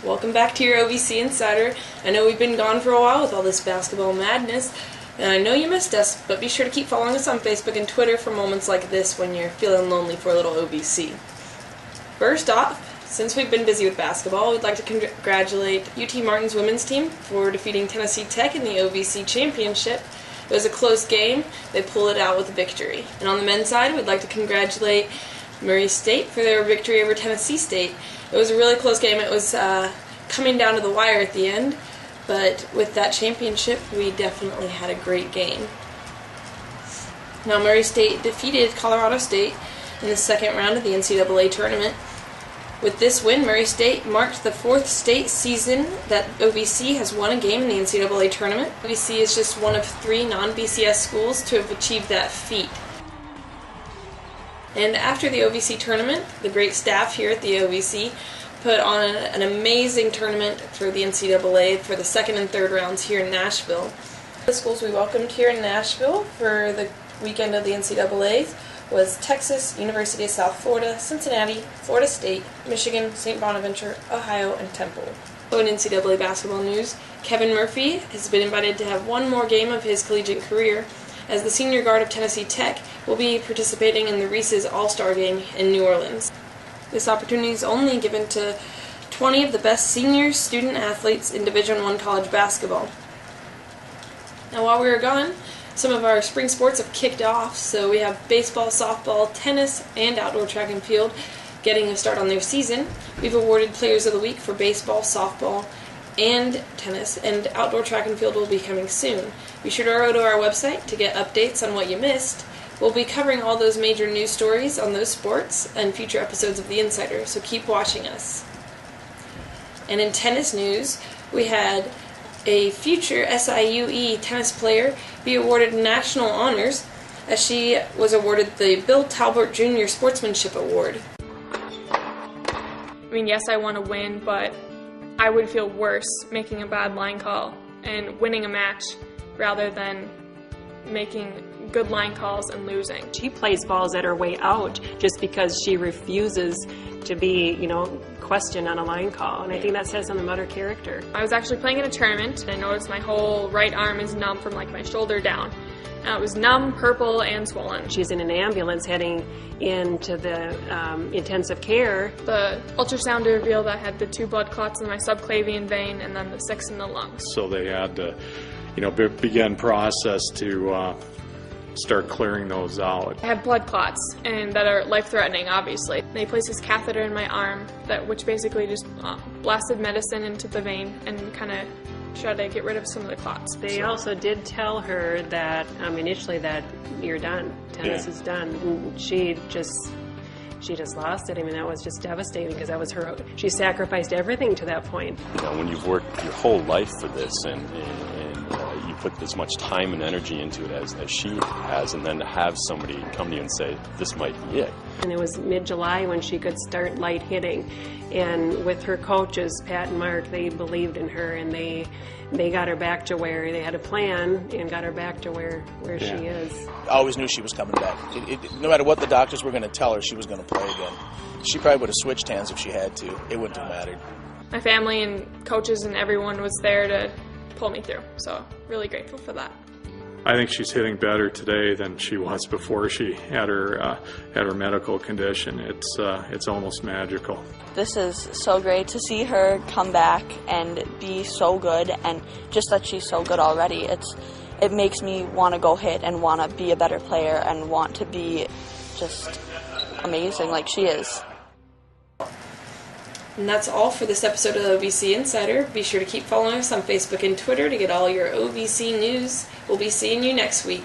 Welcome back to your OVC Insider. I know we've been gone for a while with all this basketball madness, and I know you missed us, but be sure to keep following us on Facebook and Twitter for moments like this when you're feeling lonely for a little OVC. First off, since we've been busy with basketball, we'd like to congratulate UT Martin's women's team for defeating Tennessee Tech in the OVC Championship. It was a close game. They pulled it out with a victory. And on the men's side, we'd like to congratulate Murray State for their victory over Tennessee State. It was a really close game. It was coming down to the wire at the end, but with that championship, we definitely had a great game. Now, Murray State defeated Colorado State in the second round of the NCAA tournament. With this win, Murray State marked the fourth state season that OVC has won a game in the NCAA tournament. OVC is just one of 3 non-BCS schools to have achieved that feat. And after the OVC tournament, the great staff here at the OVC put on an amazing tournament for the NCAA for the second and third rounds here in Nashville. The schools we welcomed here in Nashville for the weekend of the NCAA was Texas, University of South Florida, Cincinnati, Florida State, Michigan, St. Bonaventure, Ohio, and Temple. In NCAA basketball news, Kevin Murphy has been invited to have one more game of his collegiate career, as the senior guard of Tennessee Tech will be participating in the Reese's All-Star Game in New Orleans. This opportunity is only given to 20 of the best senior student athletes in Division I college basketball. Now, while we were gone, some of our spring sports have kicked off, so we have baseball, softball, tennis, and outdoor track and field getting a start on their season. We've awarded Players of the Week for baseball, softball, and tennis, and outdoor track and field will be coming soon. Be sure to go to our website to get updates on what you missed. We'll be covering all those major news stories on those sports and future episodes of The Insider, so keep watching us. And in tennis news, we had a future SIUE tennis player be awarded national honors as she was awarded the Bill Talbot Jr. Sportsmanship Award. I mean, yes, I want to win, but I would feel worse making a bad line call and winning a match rather than making good line calls and losing. She plays balls at her way out just because she refuses to be, questioned on a line call, and I think that says something about her character. I was actually playing in a tournament, and I noticed my whole right arm is numb from my shoulder down. It was numb, purple, and swollen. She's in an ambulance heading into the intensive care. The ultrasound revealed I had the 2 blood clots in my subclavian vein and then the 6 in the lungs. So they had to, begin process to start clearing those out. I have blood clots, and that are life-threatening, obviously. They placed this catheter in my arm, which basically just blasted medicine into the vein and kind of try to get rid of some of the clots. They also did tell her that initially that you're done, tennis is done. And she just lost it. That was just devastating because that was her. She sacrificed everything to that point. When you've worked your whole life for this and you put this much time and energy into it as she has, and then to have somebody come to you and say, this might be it. And it was mid-July when she could start light hitting. And with her coaches, Pat and Mark, they believed in her, and they got her back to where they had a plan and got her back to where she is. I always knew she was coming back. No matter what the doctors were going to tell her, she was going to play again. She probably would have switched hands if she had to. It wouldn't have mattered. My family and coaches and everyone was there to pull me through, so really grateful for that. I think she's hitting better today than she was before she had her medical condition. It's almost magical. This is so great to see her come back and be so good, and just that she's so good already. It makes me want to go hit and want to be a better player and want to be just amazing like she is. And that's all for this episode of OVC Insider. Be sure to keep following us on Facebook and Twitter to get all your OVC news. We'll be seeing you next week.